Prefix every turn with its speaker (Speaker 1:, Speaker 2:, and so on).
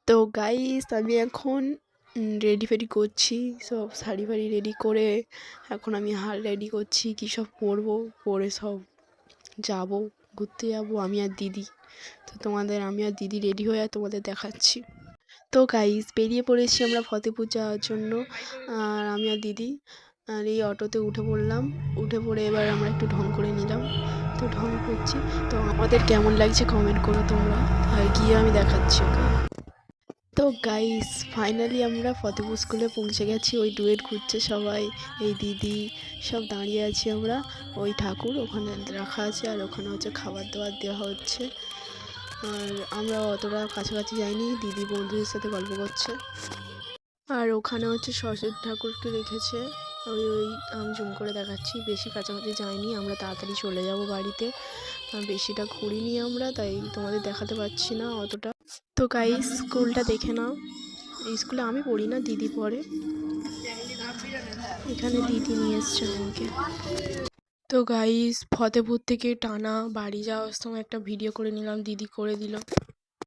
Speaker 1: তো গাইস আমি এখন রেডি ফেডি করছি, সব শাড়ি ফাড়ি রেডি করে এখন আমি রেডি করছি কী সব পরবো, পরে সব যাব ঘুরতে যাব আমি আর দিদি। তো আমি আর দিদি রেডি হয়ে তোমাদের দেখাচ্ছি। তো গাইস বেরিয়ে পড়েছি আমরা ফতেপুর যাওয়ার জন্য, আর আমি আর দিদি আর এই অটোতে উঠে পড়লাম। উঠে পড়ে এবার আমরা একটু ঢং করে নিলাম, তো ঢং করছি। তো আমাদের কেমন লাগছে কমেন্ট করো তোমরা, আর গিয়ে আমি দেখাচ্ছি ওকে। তো গাইস ফাইনালি আমরা ফতেপুর স্কুলে পৌঁছে গেছি। ওই ডুয়েট ঘুরছে সবাই, এই দিদি সব দাঁড়িয়ে আছি আমরা। ওই ঠাকুর ওখানে রাখা আছে, আর ওখানে হচ্ছে খাবার দাবার দেওয়া হচ্ছে। আর আমরা অতটা কাছাকাছি যাইনি, দিদি বন্ধুদের সাথে গল্প করছে। আর ওখানে হচ্ছে সরস্বতী ঠাকুরকে রেখেছে, ওই আমি জুম করে দেখাচ্ছি। বেশি কাছাকাছি যাইনি, আমরা তাড়াতাড়ি চলে যাব বাড়িতে, বেশিটা ঘুরিনি আমরা, তাই তোমাদের দেখাতে পারছি না অতটা। তো গাইস স্কুলটা দেখে নাও। এই স্কুলে আমি পড়ি না, দিদি পড়ে। এখানে দিদি নিয়ে এসছে আমাকে। তো গাইস ফতেপুর থেকে টানা বাড়ি যাওয়ার সময় একটা ভিডিও করে নিলাম, দিদি করে দিল।